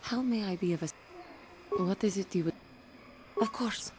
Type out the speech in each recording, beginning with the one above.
How may I be of a... What is it you would... Of course.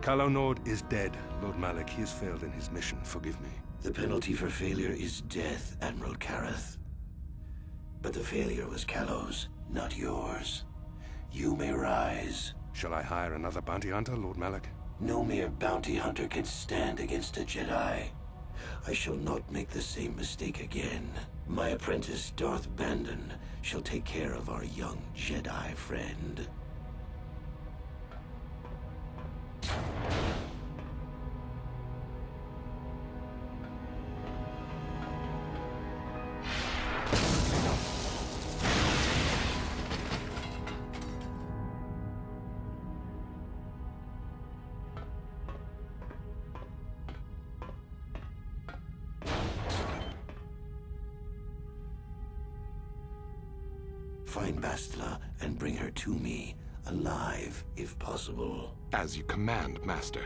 Calo Nord is dead, Lord Malak. He has failed in his mission. Forgive me. The penalty for failure is death, Admiral Kareth. But the failure was Calo's, not yours. You may rise. Shall I hire another bounty hunter, Lord Malak? No mere bounty hunter can stand against a Jedi. I shall not make the same mistake again. My apprentice, Darth Bandon, shall take care of our young Jedi friend. Find Bastila and bring her to me, alive, if possible. As you command, Master.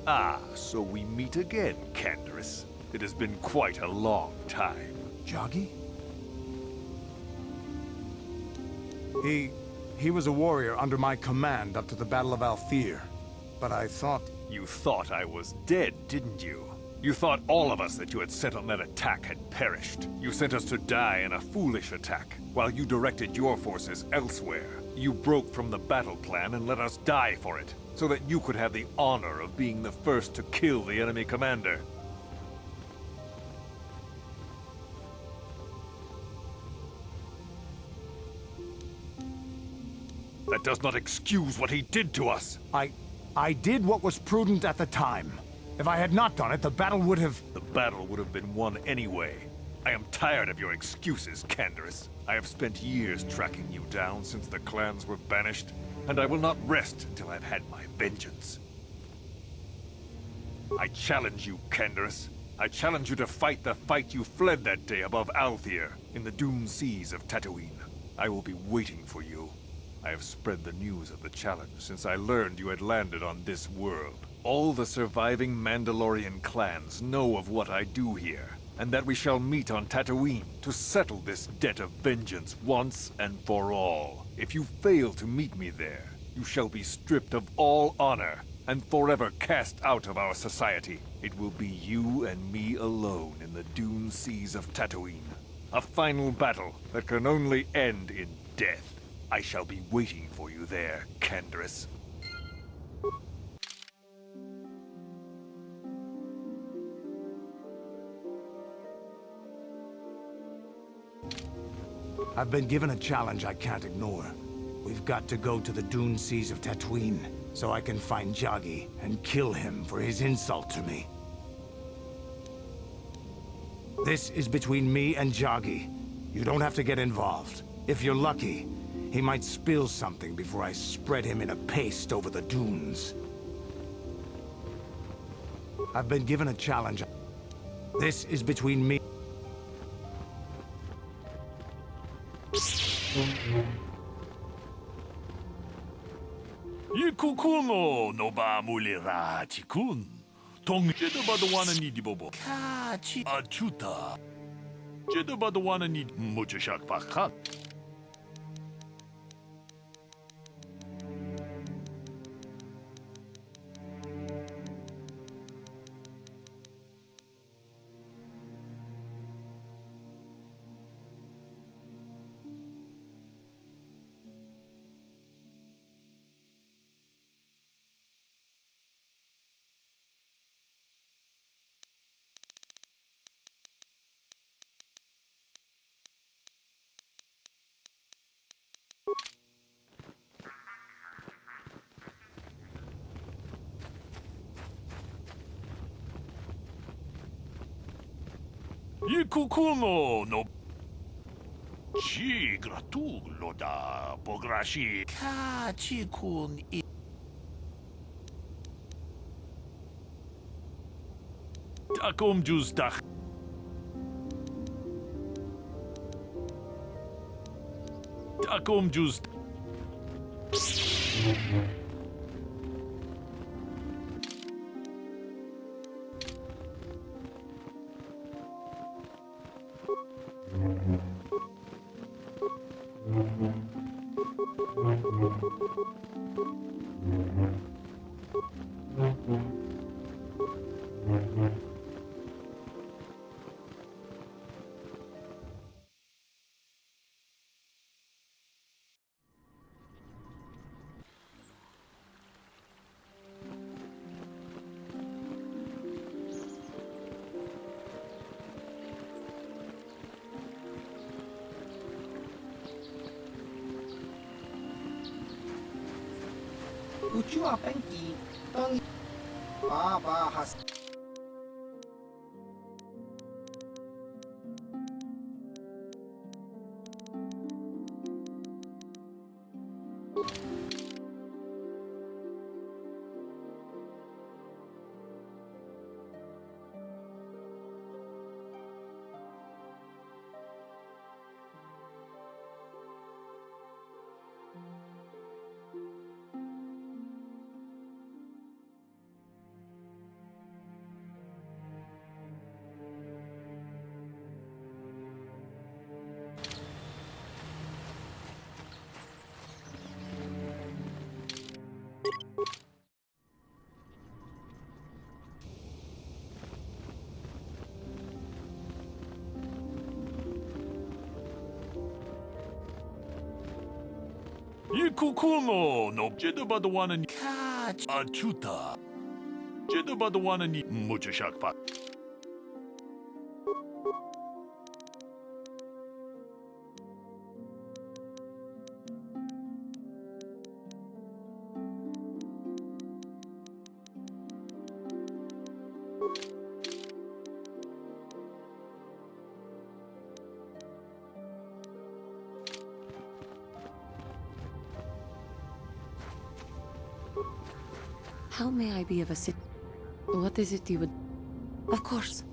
Ah, so we meet again, Canderous. It has been quite a long time. Joggy? He was a warrior under my command up to the Battle of Althir. But I thought... You thought I was dead, didn't you? You thought all of us that you had sent on that attack had perished. You sent us to die in a foolish attack, while you directed your forces elsewhere. You broke from the battle plan and let us die for it, so that you could have the honor of being the first to kill the enemy commander. That does not excuse what he did to us. I did what was prudent at the time. If I had not done it, the battle would have... The battle would have been won anyway. I am tired of your excuses, Canderous. I have spent years tracking you down since the clans were banished, and I will not rest until I've had my vengeance. I challenge you, Canderous. I challenge you to fight the fight you fled that day above Althir, in the doomed seas of Tatooine. I will be waiting for you. I have spread the news of the challenge since I learned you had landed on this world. All the surviving Mandalorian clans know of what I do here, and that we shall meet on Tatooine to settle this debt of vengeance once and for all. If you fail to meet me there, you shall be stripped of all honor and forever cast out of our society. It will be you and me alone in the doomed seas of Tatooine. A final battle that can only end in death. I shall be waiting for you there, Canderous. I've been given a challenge I can't ignore. We've got to go to the dune seas of Tatooine, so I can find Jagi and kill him for his insult to me. This is between me and Jagi. You don't have to get involved. If you're lucky, he might spill something before I spread him in a paste over the dunes. I've been given a challenge. This is between me. Ikukuno no ba mulira tikun. Tong jeda badawana ni dibobo. Kachi achuta. Jeda badawana ni muchashak pakat. Ikukuno no Chi gratulo da pograshi kachi kun I Takum justach Takum just Lucu apa yang kita bahas. Ikukuno no jeda badawana ni kachi achuta. Jeda badawana ni muchashak pa. How may I be of assistance? What is it you would... Of course.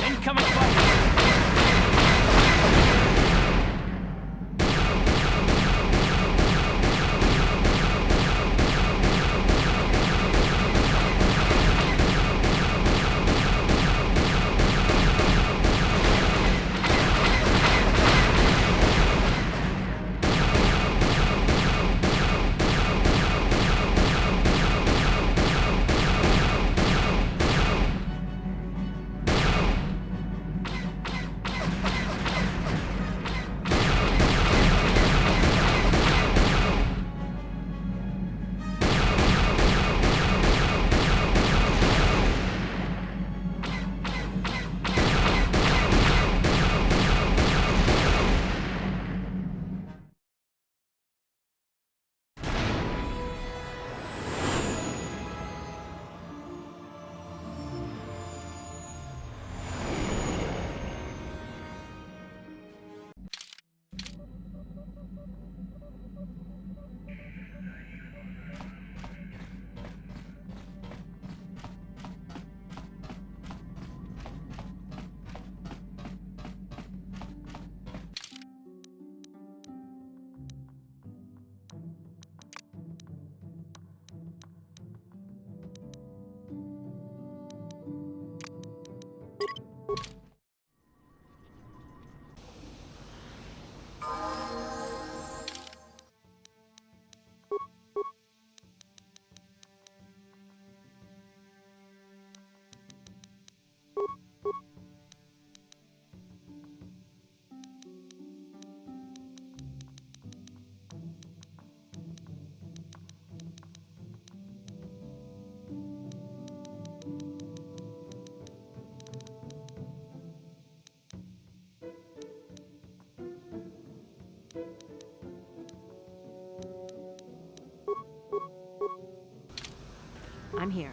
Incoming fire! I'm here.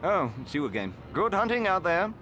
Oh, it's you again. Good hunting out there.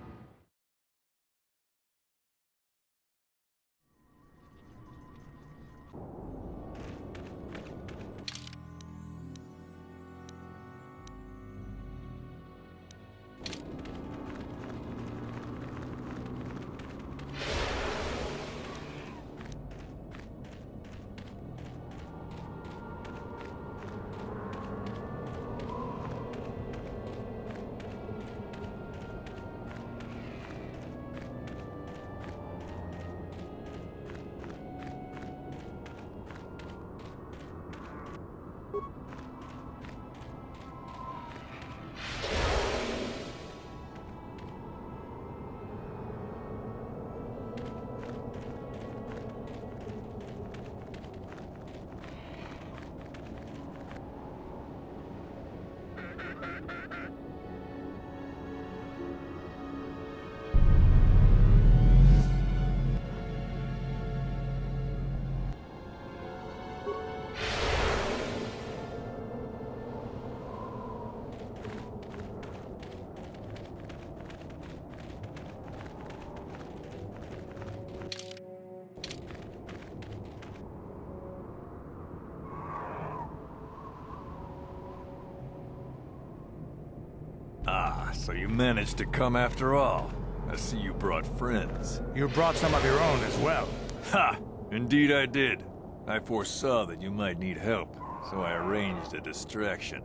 Ah, so you managed to come after all. I see you brought friends. You brought some of your own as well. Ha! Indeed I did. I foresaw that you might need help, so I arranged a distraction.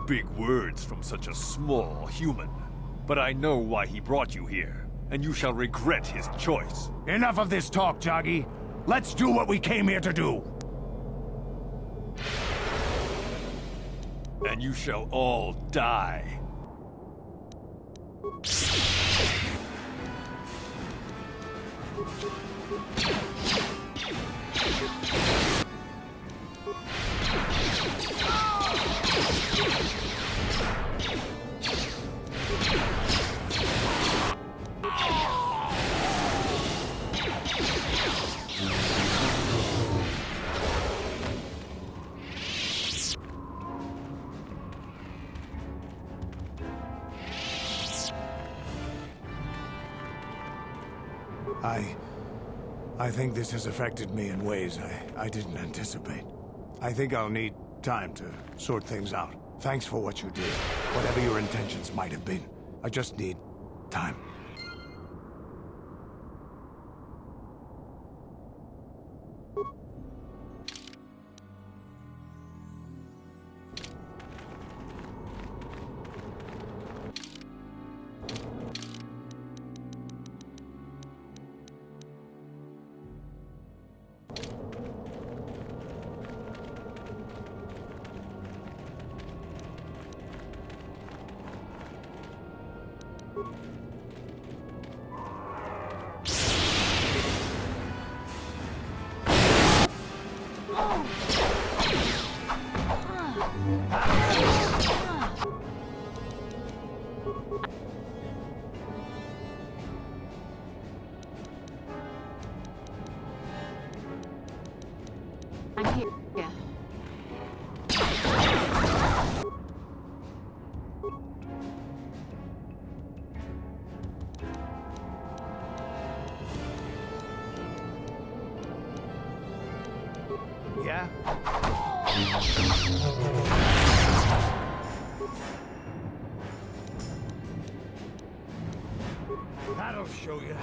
Big words from such a small human. But I know why he brought you here, and you shall regret his choice. Enough of this talk, Joggy. Let's do what we came here to do. And you shall all die. I think this has affected me in ways I didn't anticipate. I think I'll need time to sort things out. Thanks for what you did, whatever your intentions might have been. I just need time. I'm here. Yeah. Yeah? That'll show you.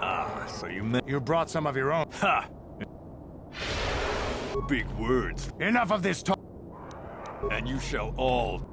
Ah, so you meant... You brought some of your own. Ha! Big words. Enough of this talk. And you shall all...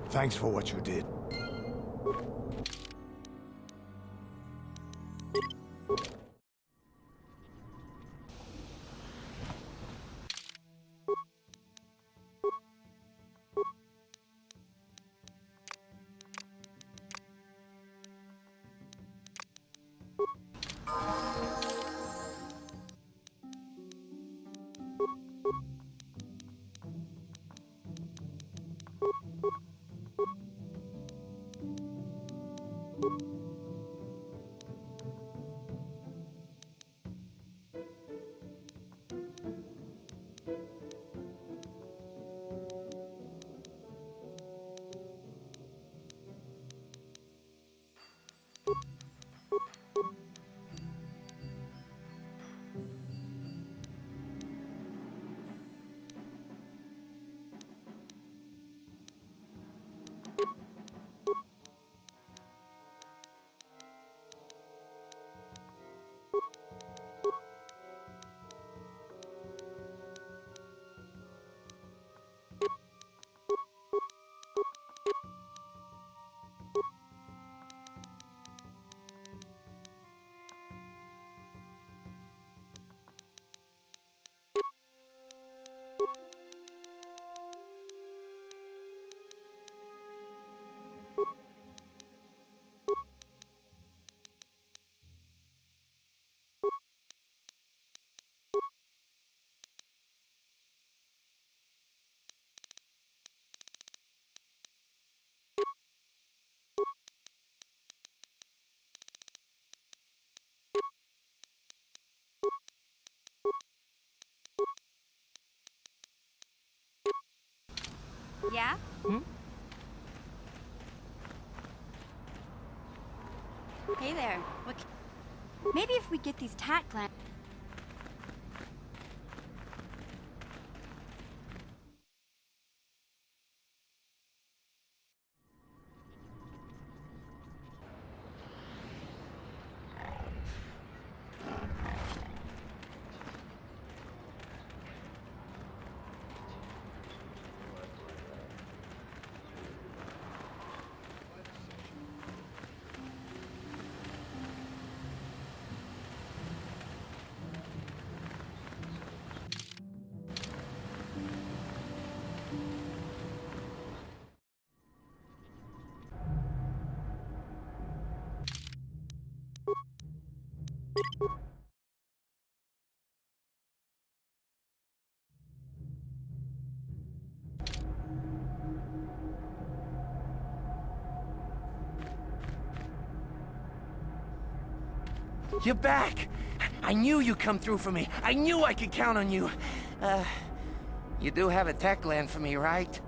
Thanks for what you did. Yeah? Hey there. Maybe if we get these tat glands... You're back! I knew you'd come through for me. I knew I could count on you. You do have a tech land for me, right?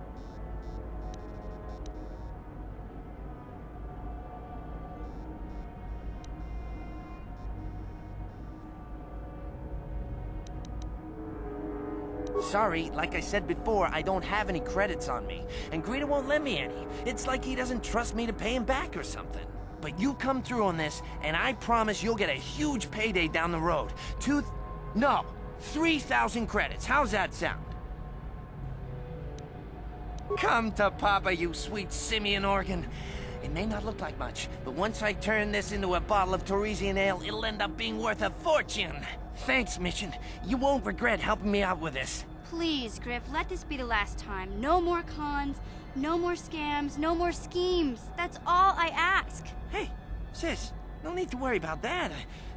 Sorry, like I said before, I don't have any credits on me. And Greedo won't lend me any. It's like he doesn't trust me to pay him back or something. But you come through on this, and I promise you'll get a huge payday down the road. 3,000 credits. How's that sound? Come to Papa, you sweet simian organ. It may not look like much, but once I turn this into a bottle of Torresian ale, it'll end up being worth a fortune. Thanks, Mission. You won't regret helping me out with this. Please, Griff, let this be the last time. No more cons, no more scams, no more schemes. That's all I ask. Hey, sis, no need to worry about that.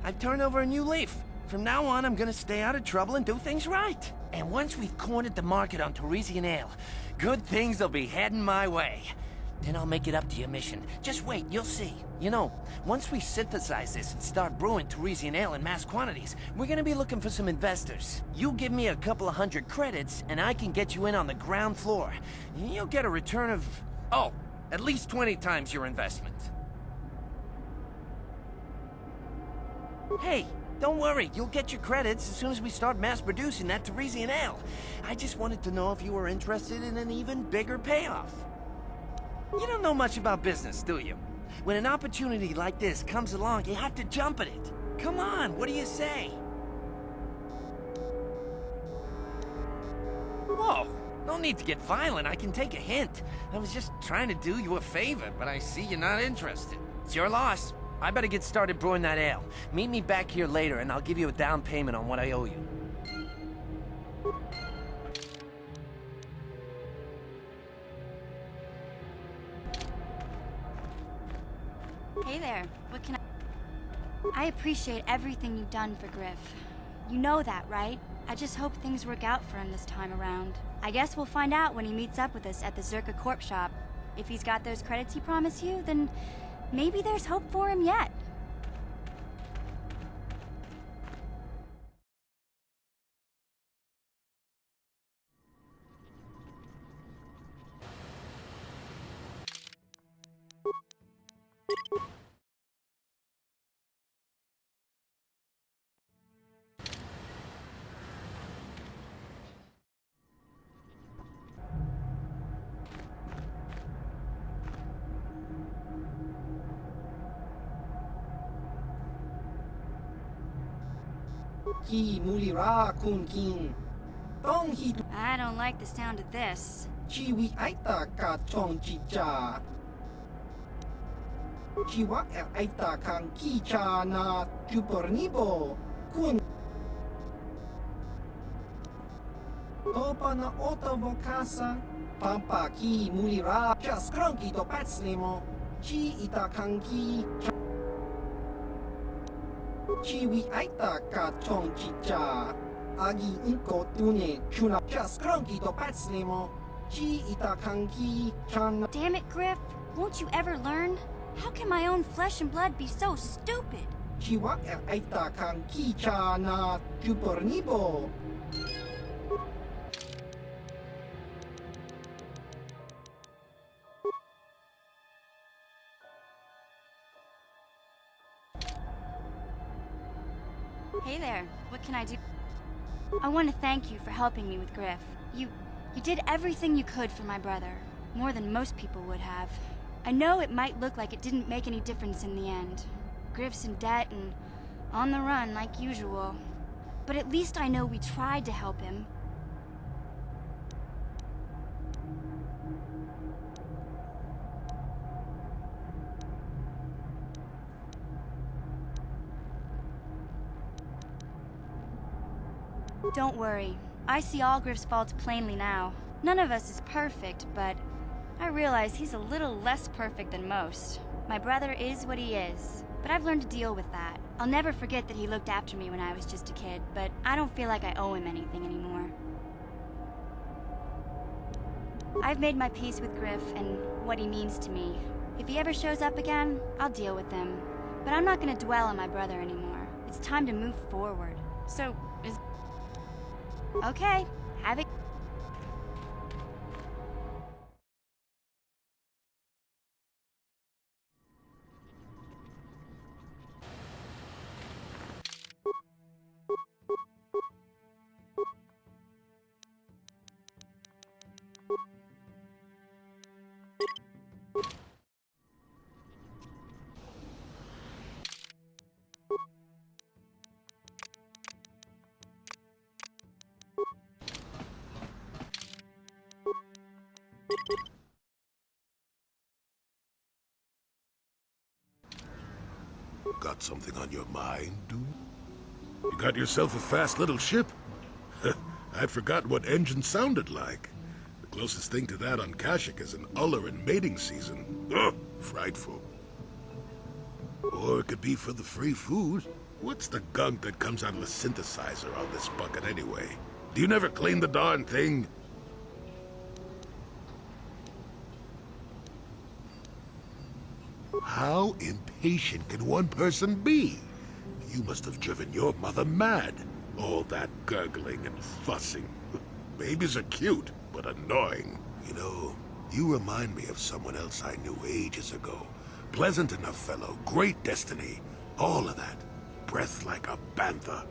I've turned over a new leaf. From now on, I'm gonna stay out of trouble and do things right. And once we've cornered the market on Torresian ale, good things will be heading my way. Then I'll make it up to you, Mission. Just wait, you'll see. You know, once we synthesize this and start brewing Torresian ale in mass quantities, we're gonna be looking for some investors. You give me a couple of 100 credits, and I can get you in on the ground floor. You'll get a return of, at least 20 times your investment. Hey, don't worry, you'll get your credits as soon as we start mass producing that Torresian ale. I just wanted to know if you were interested in an even bigger payoff. You don't know much about business, do you? When an opportunity like this comes along, you have to jump at it. Come on, what do you say? Whoa, no need to get violent, I can take a hint. I was just trying to do you a favor, but I see you're not interested. It's your loss. I better get started brewing that ale. Meet me back here later, and I'll give you a down payment on what I owe you. Hey there, what can I appreciate everything you've done for Griff. You know that, right? I just hope things work out for him this time around. I guess we'll find out when he meets up with us at the Zerka Corp shop. If he's got those credits he promised you, then maybe there's hope for him yet. Ki mulira kun kin. Tong hi I don't like the sound of this. chiwi aita ka chong chicha. Chiwa aita kang kicha na chupornibo kun. Topa na oto vokasa. Pampa ki mulira. Just kronki to petsnimo. Chi ita kang ki. Chiwi aita ka chong chicha. Agi inko tune chuna just kronki to petsnimo. Chi ita kang ki chan. Damn it, Griff. Won't you ever learn? How can my own flesh and blood be so stupid? Chiwa aita kang kicha na chupornibo. Hey there, what can I do? I want to thank you for helping me with Griff. You did everything you could for my brother, more than most people would have. I know it might look like it didn't make any difference in the end. Griff's in debt and on the run like usual. But at least I know we tried to help him. Don't worry. I see all Griff's faults plainly now. None of us is perfect, but I realize he's a little less perfect than most. My brother is what he is, but I've learned to deal with that. I'll never forget that he looked after me when I was just a kid, but I don't feel like I owe him anything anymore. I've made my peace with Griff and what he means to me. If he ever shows up again, I'll deal with him. But I'm not gonna dwell on my brother anymore. It's time to move forward. So, okay, have it. Got something on your mind, dude? You got yourself a fast little ship? I'd forgotten what engine sounded like. The closest thing to that on Kashyyyk is an Uller in mating season. Ugh, frightful. Or it could be for the free food. What's the gunk that comes out of the synthesizer on this bucket anyway? Do you never clean the darn thing? How impatient can one person be? You must have driven your mother mad. All that gurgling and fussing. Babies are cute, but annoying. You know, you remind me of someone else I knew ages ago. Pleasant enough fellow, great destiny, all of that. Breath like a bantha.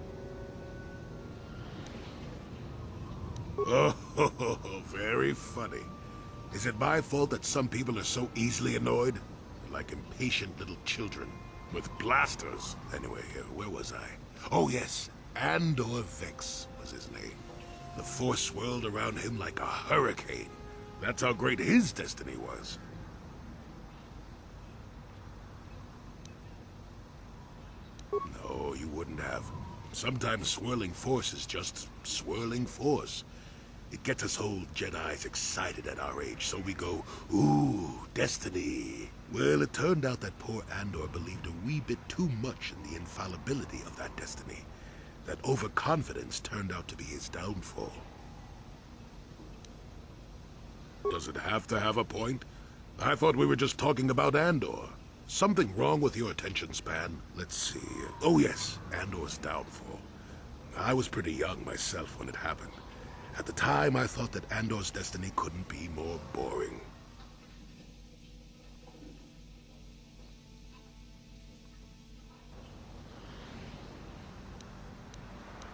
Oh, very funny. Is it my fault that some people are so easily annoyed? Like impatient little children. With blasters. Anyway, where was I? Oh yes, Andor Vex was his name. The Force swirled around him like a hurricane. That's how great his destiny was. No, you wouldn't have. Sometimes swirling force is just swirling force. It gets us old Jedis excited at our age, so we go, ooh, destiny. Well, it turned out that poor Andor believed a wee bit too much in the infallibility of that destiny. That overconfidence turned out to be his downfall. Does it have to have a point? I thought we were just talking about Andor. Something wrong with your attention span? Let's see. Oh yes, Andor's downfall. I was pretty young myself when it happened. At the time, I thought that Andor's destiny couldn't be more boring.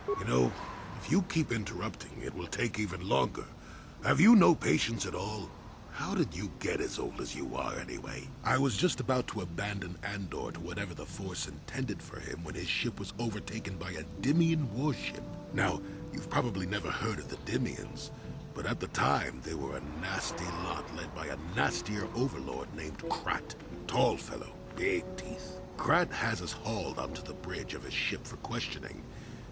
You know, if you keep interrupting, it will take even longer. Have you no patience at all? How did you get as old as you are, anyway? I was just about to abandon Andor to whatever the Force intended for him when his ship was overtaken by a Dimian warship. Now, you've probably never heard of the Dimians, but at the time, they were a nasty lot led by a nastier overlord named Krat. Tall fellow, big teeth. Krat has us hauled onto the bridge of his ship for questioning,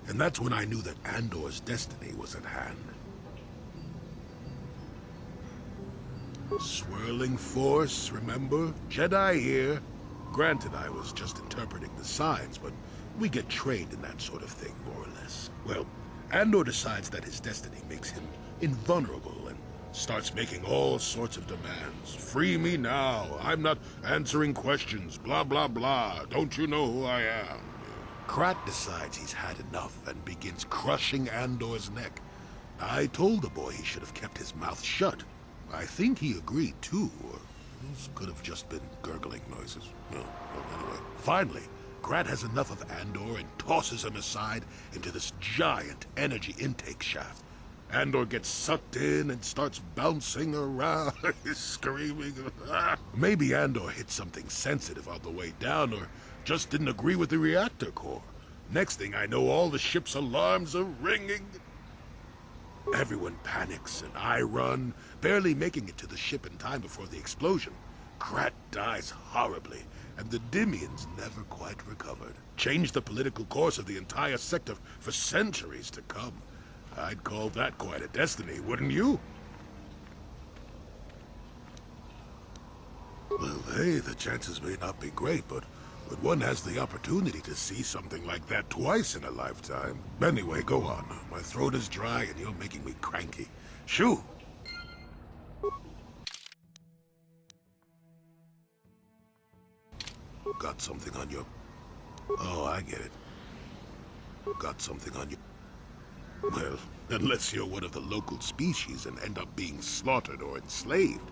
and that's when I knew that Andor's destiny was at hand. Swirling force, remember? Jedi here. Granted, I was just interpreting the signs, but we get trained in that sort of thing, more or less. Well, Andor decides that his destiny makes him invulnerable and starts making all sorts of demands. Free me now. I'm not answering questions. Blah, blah, blah. Don't you know who I am? Krat decides he's had enough and begins crushing Andor's neck. I told the boy he should have kept his mouth shut. I think he agreed, too, or those could have just been gurgling noises. Well, anyway, finally, Krat has enough of Andor and tosses him aside into this giant energy intake shaft. Andor gets sucked in and starts bouncing around, screaming. Maybe Andor hit something sensitive on the way down, or just didn't agree with the reactor core. Next thing I know, all the ship's alarms are ringing. Everyone panics, and I run, barely making it to the ship in time before the explosion. Krat dies horribly, and the Dimians never quite recovered. Changed the political course of the entire sector for centuries to come. I'd call that quite a destiny, wouldn't you? Well, hey, the chances may not be great, but one has the opportunity to see something like that twice in a lifetime. Anyway, go on. My throat is dry and you're making me cranky. Shoo! Got something on your... Oh, I get it. Got something on your... Well, unless you're one of the local species and end up being slaughtered or enslaved,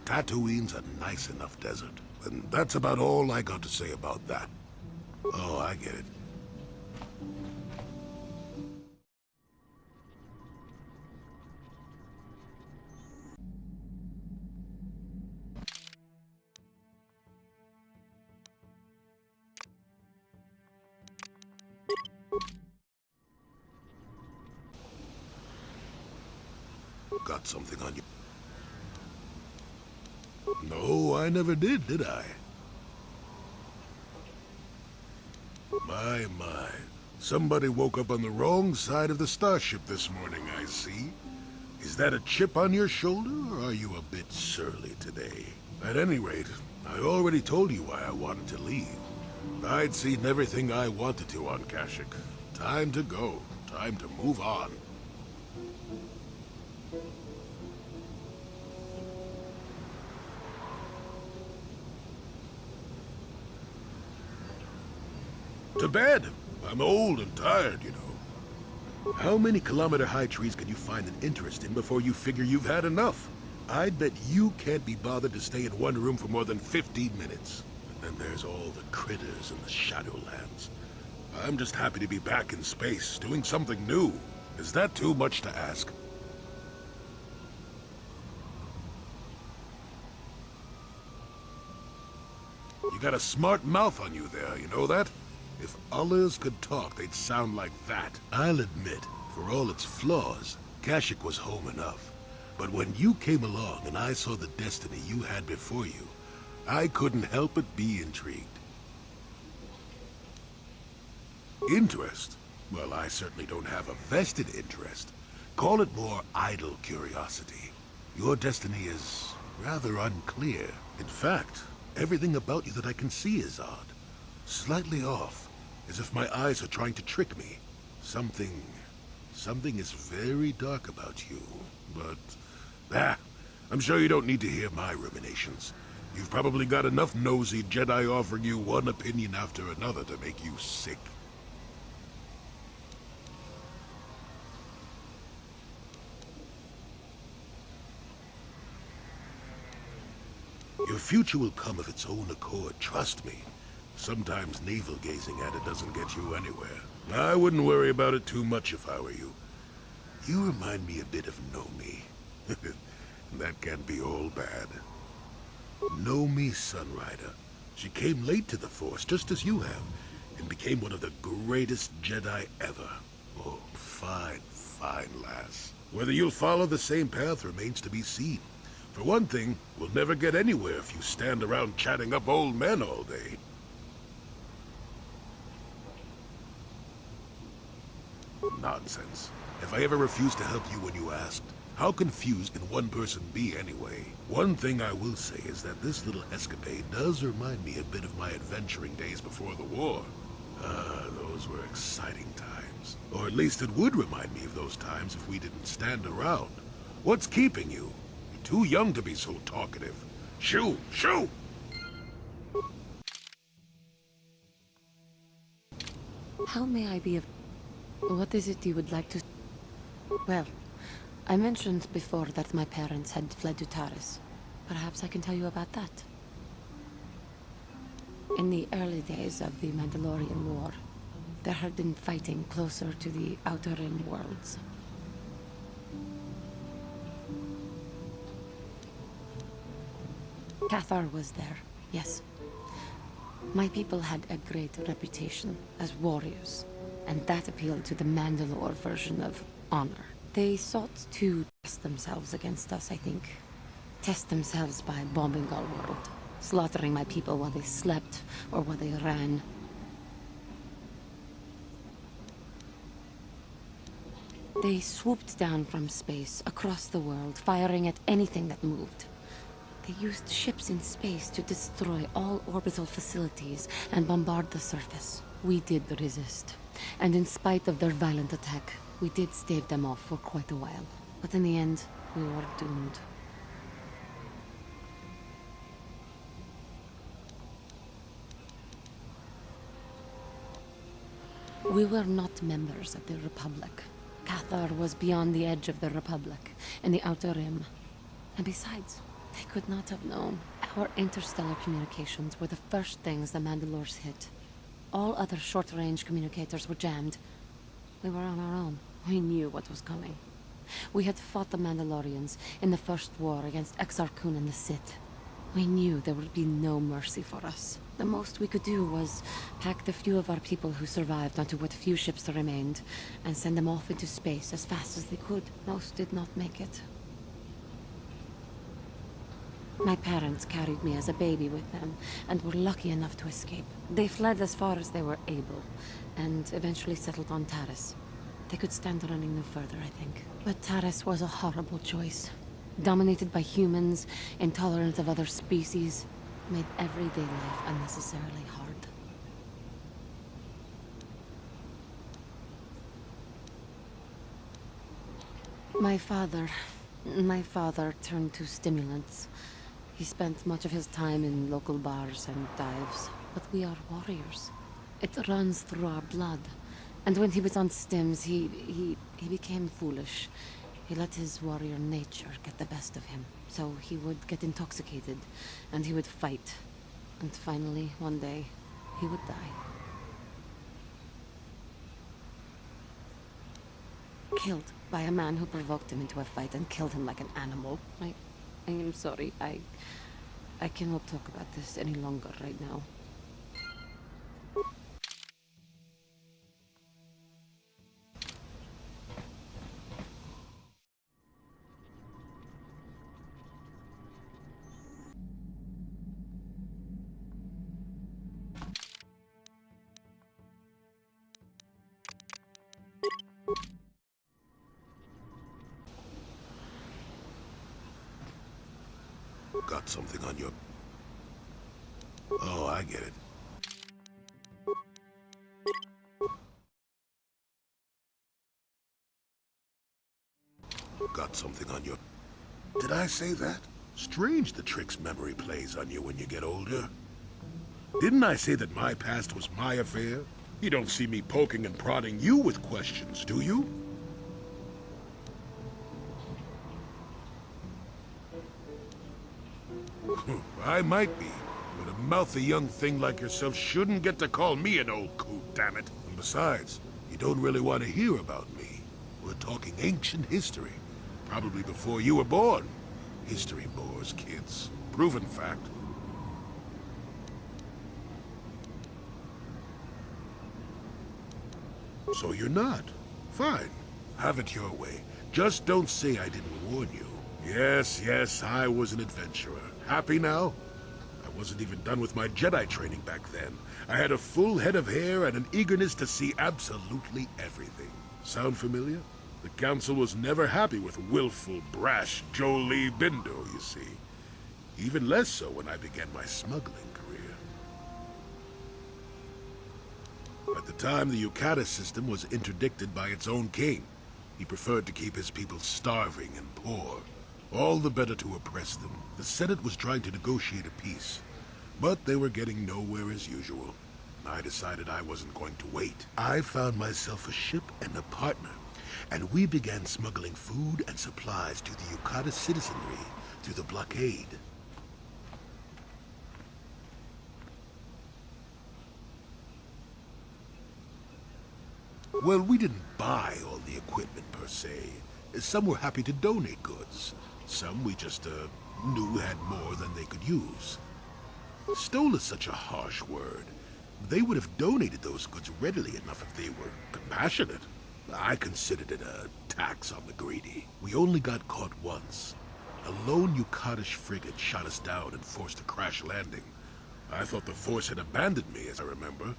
Tatooine's a nice enough desert. And that's about all I got to say about that. Oh, I get it. Got something on you. No, I never did I? My, my. Somebody woke up on the wrong side of the starship this morning, I see. Is that a chip on your shoulder, or are you a bit surly today? At any rate, I already told you why I wanted to leave. I'd seen everything I wanted to on Kashyyyk. Time to go. Time to move on. To bed. I'm old and tired, you know. How many kilometer-high trees can you find an interest in before you figure you've had enough? I'd bet you can't be bothered to stay in one room for more than 15 minutes. And then there's all the critters in the Shadowlands. I'm just happy to be back in space, doing something new. Is that too much to ask? You got a smart mouth on you there, you know that? If others could talk, they'd sound like that. I'll admit, for all its flaws, Kashyyyk was home enough. But when you came along and I saw the destiny you had before you, I couldn't help but be intrigued. Interest? Well, I certainly don't have a vested interest. Call it more idle curiosity. Your destiny is rather unclear. In fact, everything about you that I can see is odd. Slightly off. As if my eyes are trying to trick me. Something is very dark about you. But, I'm sure you don't need to hear my ruminations. You've probably got enough nosy Jedi offering you one opinion after another to make you sick. Your future will come of its own accord, trust me. Sometimes navel-gazing at it doesn't get you anywhere. I wouldn't worry about it too much if I were you. You remind me a bit of Nomi. That can't be all bad. Nomi Sunrider. She came late to the Force, just as you have, and became one of the greatest Jedi ever. Oh, fine, fine lass. Whether you'll follow the same path remains to be seen. For one thing, we'll never get anywhere if you stand around chatting up old men all day. Nonsense. If I ever refused to help you when you asked, how confused can one person be anyway? One thing I will say is that this little escapade does remind me a bit of my adventuring days before the war. Those were exciting times. Or at least it would remind me of those times if we didn't stand around. What's keeping you? You're too young to be so talkative. Shoo! Shoo! How may I be of... What is it you would like to... Well, I mentioned before that my parents had fled to Taris. Perhaps I can tell you about that. In the early days of the Mandalorian War, there had been fighting closer to the Outer Rim worlds. Cathar was there, yes. My people had a great reputation as warriors, and that appealed to the Mandalore version of honor. They sought to test themselves against us, I think. Test themselves by bombing our world, slaughtering my people while they slept or while they ran. They swooped down from space, across the world, firing at anything that moved. They used ships in space to destroy all orbital facilities and bombard the surface. We did resist, and in spite of their violent attack, we did stave them off for quite a while. But in the end, we were doomed. We were not members of the Republic. Cathar was beyond the edge of the Republic, in the Outer Rim. And besides, they could not have known. Our interstellar communications were the first things the Mandalores hit. All other short-range communicators were jammed. We were on our own. We knew what was coming. We had fought the Mandalorians in the first war against Exar Kun and the Sith. We knew there would be no mercy for us. The most we could do was pack the few of our people who survived onto what few ships there remained and send them off into space as fast as they could. Most did not make it. My parents carried me as a baby with them, and were lucky enough to escape. They fled as far as they were able, and eventually settled on Taris. They could stand running no further, I think. But Taris was a horrible choice. Dominated by humans, intolerant of other species, made everyday life unnecessarily hard. My father turned to stimulants. He spent much of his time in local bars and dives. But we are warriors. It runs through our blood. And when he was on stims, he became foolish. He let his warrior nature get the best of him. So he would get intoxicated, and he would fight. And finally, one day, he would die. Killed by a man who provoked him into a fight and killed him like an animal. I am sorry. I cannot talk about this any longer right now. Got something on your... Oh, I get it. Got something on your... Did I say that? Strange the tricks memory plays on you when you get older. Didn't I say that my past was my affair? You don't see me poking and prodding you with questions, do you? I might be, but a mouthy young thing like yourself shouldn't get to call me an old coot, damn it. And besides, you don't really want to hear about me. We're talking ancient history, probably before you were born. History bores kids. Proven fact. So you're not. Fine. Have it your way. Just don't say I didn't warn you. Yes, I was an adventurer. Happy now? I wasn't even done with my Jedi training back then. I had a full head of hair and an eagerness to see absolutely everything. Sound familiar? The Council was never happy with willful, brash Jolee Bindo, you see. Even less so when I began my smuggling career. At the time, the Yukata system was interdicted by its own king. He preferred to keep his people starving and poor. All the better to oppress them. The Senate was trying to negotiate a peace, but they were getting nowhere as usual. I decided I wasn't going to wait. I found myself a ship and a partner, and we began smuggling food and supplies to the Yukata citizenry through the blockade. Well, we didn't buy all the equipment per se. Some were happy to donate goods. Some we just, knew had more than they could use. Stole is such a harsh word. They would have donated those goods readily enough if they were compassionate. I considered it a tax on the greedy. We only got caught once. A lone Yukatish frigate shot us down and forced a crash landing. I thought the Force had abandoned me, as I remember.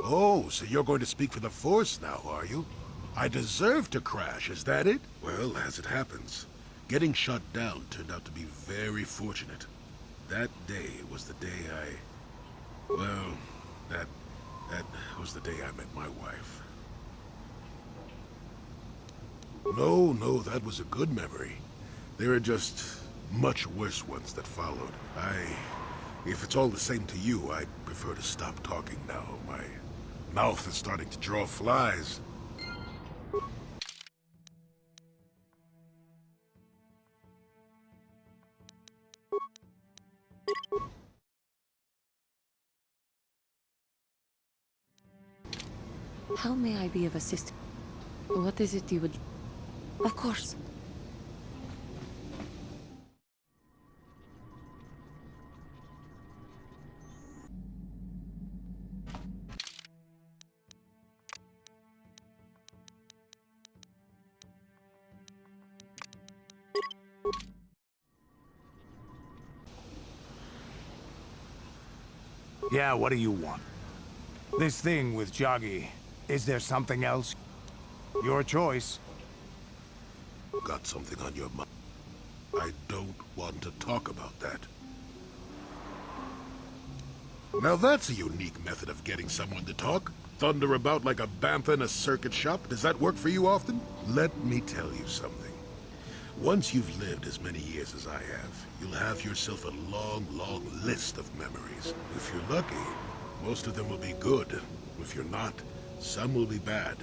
Oh, so you're going to speak for the Force now, are you? I deserve to crash, is that it? Well, as it happens, getting shot down turned out to be very fortunate. That day was the day Well, that was the day I met my wife. No, that was a good memory. There are just much worse ones that followed. If it's all the same to you, I'd prefer to stop talking now. My mouth is starting to draw flies. How may I be of assistance? What is it you would... Of course. Yeah, what do you want? This thing with Joggy, is there something else? Your choice. Got something on your mind? I don't want to talk about that. Now that's a unique method of getting someone to talk. Thunder about like a bantha in a circuit shop. Does that work for you often? Let me tell you something. Once you've lived as many years as I have, you'll have yourself a long, long list of memories. If you're lucky, most of them will be good. If you're not, some will be bad.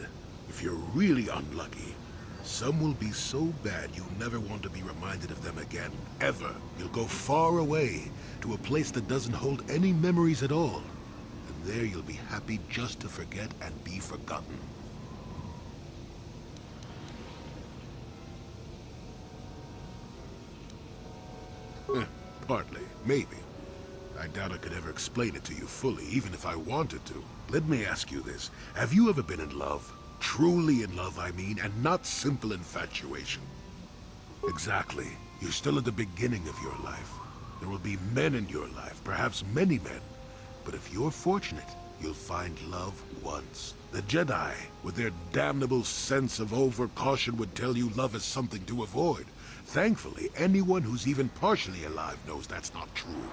If you're really unlucky, some will be so bad you'll never want to be reminded of them again, ever. You'll go far away, to a place that doesn't hold any memories at all. And there you'll be happy just to forget and be forgotten. Partly, maybe. I doubt I could ever explain it to you fully, even if I wanted to. Let me ask you this. Have you ever been in love? Truly in love, I mean, and not simple infatuation. Exactly. You're still at the beginning of your life. There will be men in your life, perhaps many men. But if you're fortunate, you'll find love once. The Jedi, with their damnable sense of over-caution, would tell you love is something to avoid. Thankfully, anyone who's even partially alive knows that's not true.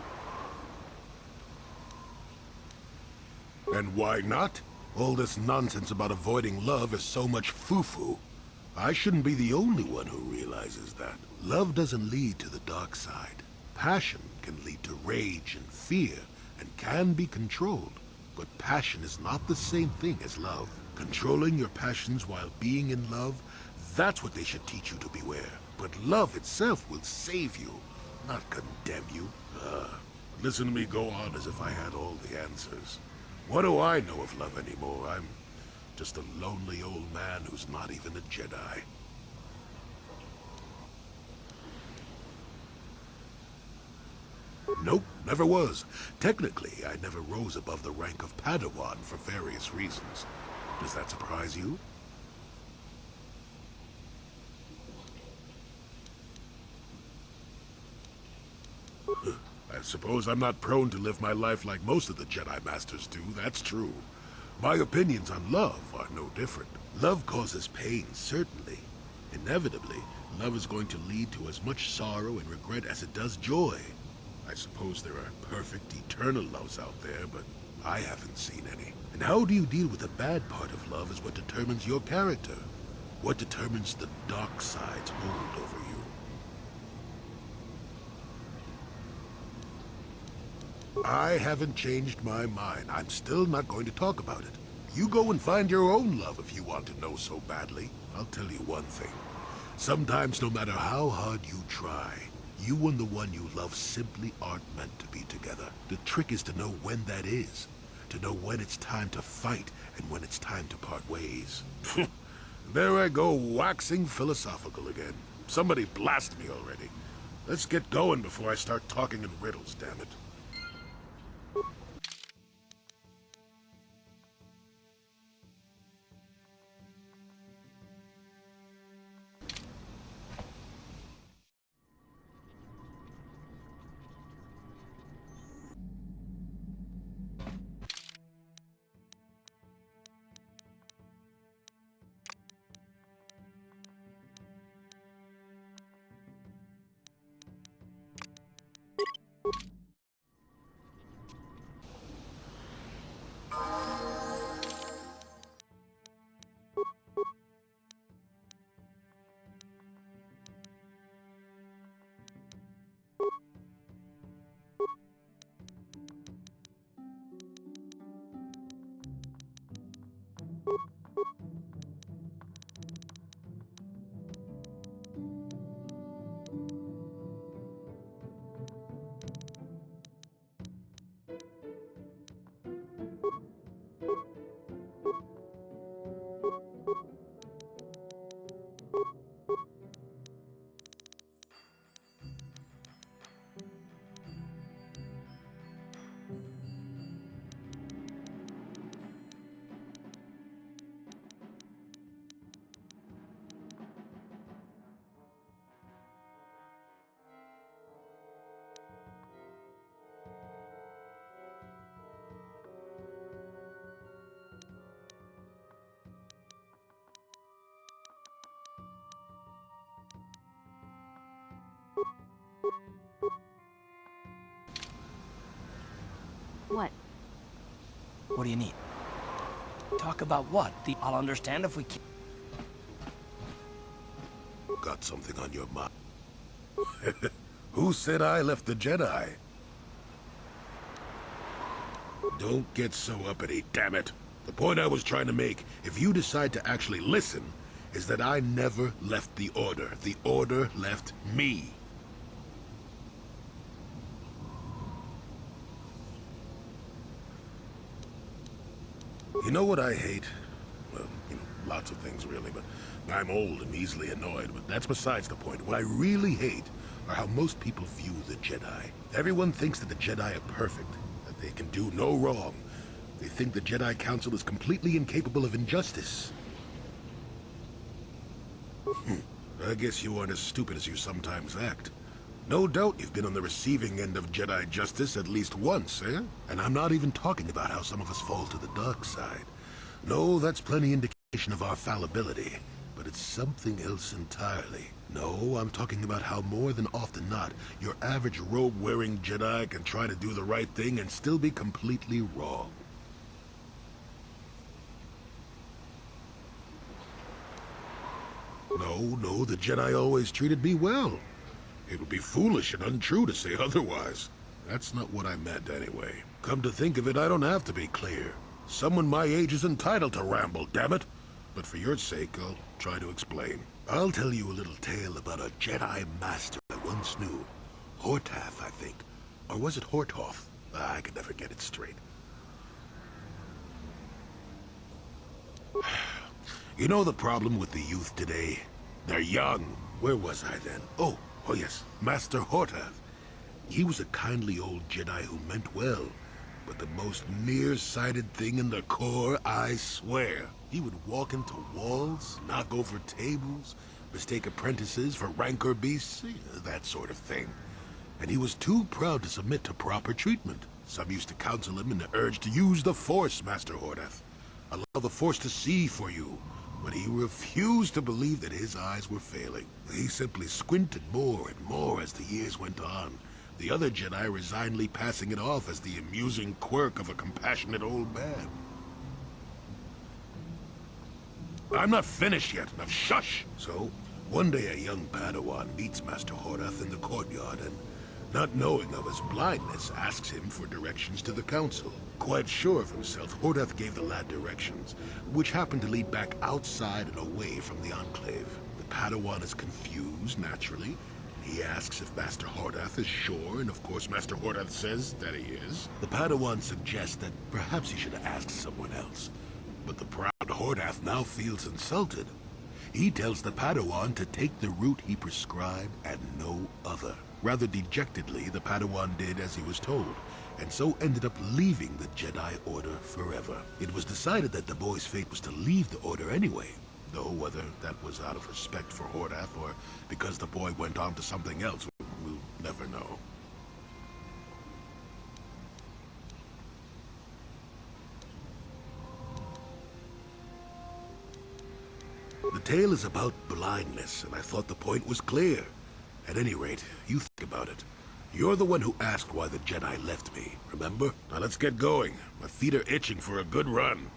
And why not? All this nonsense about avoiding love is so much foo-foo. I shouldn't be the only one who realizes that. Love doesn't lead to the dark side. Passion can lead to rage and fear, and can be controlled. But passion is not the same thing as love. Controlling your passions while being in love, that's what they should teach you to beware. But love itself will save you, not condemn you. Listen to me go on as if I had all the answers. What do I know of love anymore? I'm just a lonely old man who's not even a Jedi. Nope, never was. Technically, I never rose above the rank of Padawan for various reasons. Does that surprise you? I suppose I'm not prone to live my life like most of the Jedi Masters do, that's true. My opinions on love are no different. Love causes pain, certainly. Inevitably, love is going to lead to as much sorrow and regret as it does joy. I suppose there are perfect, eternal loves out there, but I haven't seen any. And how do you deal with the bad part of love is what determines your character. What determines the dark side's hold over you. I haven't changed my mind. I'm still not going to talk about it. You go and find your own love if you want to know so badly. I'll tell you one thing. Sometimes, no matter how hard you try, you and the one you love simply aren't meant to be together. The trick is to know when that is. To know when it's time to fight and when it's time to part ways. There I go, waxing philosophical again. Somebody blast me already. Let's get going before I start talking in riddles, damn it. What? What do you need? Talk about what? I'll understand if we can. Got something on your mind? Who said I left the Jedi? Don't get so uppity, damn it. The point I was trying to make, if you decide to actually listen, is that I never left the Order. The Order left me. You know what I hate? Well, lots of things really, but I'm old and easily annoyed, but that's besides the point. What I really hate are how most people view the Jedi. Everyone thinks that the Jedi are perfect, that they can do no wrong. They think the Jedi Council is completely incapable of injustice. I guess you aren't as stupid as you sometimes act. No doubt you've been on the receiving end of Jedi justice at least once, eh? And I'm not even talking about how some of us fall to the dark side. No, that's plenty indication of our fallibility. But it's something else entirely. No, I'm talking about how more than often not, your average robe-wearing Jedi can try to do the right thing and still be completely wrong. No, the Jedi always treated me well. It would be foolish and untrue to say otherwise. That's not what I meant anyway. Come to think of it, I don't have to be clear. Someone my age is entitled to ramble, damn it. But for your sake, I'll try to explain. I'll tell you a little tale about a Jedi Master I once knew. Hortath, I think. Or was it Hortoth? I could never get it straight. You know the problem with the youth today? They're young. Where was I then? Oh yes, Master Hortath. He was a kindly old Jedi who meant well, but the most nearsighted thing in the Corps, I swear. He would walk into walls, knock over tables, mistake apprentices for rancor beasts, that sort of thing. And he was too proud to submit to proper treatment. Some used to counsel him in the urge to use the Force, Master Hortath. Allow the Force to see for you. But he refused to believe that his eyes were failing. He simply squinted more and more as the years went on. The other Jedi resignedly passing it off as the amusing quirk of a compassionate old man. I'm not finished yet. Now shush! So, one day a young Padawan meets Master Hortath in the courtyard and, not knowing of his blindness, asks him for directions to the Council. Quite sure of himself, Hortath gave the lad directions, which happened to lead back outside and away from the Enclave. The Padawan is confused, naturally. He asks if Master Hortath is sure, and of course Master Hortath says that he is. The Padawan suggests that perhaps he should have asked someone else. But the proud Hortath now feels insulted. He tells the Padawan to take the route he prescribed and no other. Rather dejectedly, the Padawan did as he was told, and so ended up leaving the Jedi Order forever. It was decided that the boy's fate was to leave the Order anyway, though whether that was out of respect for Hortath or because the boy went on to something else, we'll never know. The tale is about blindness, and I thought the point was clear. At any rate, you think about it. You're the one who asked why the Jedi left me, remember? Now let's get going. My feet are itching for a good run.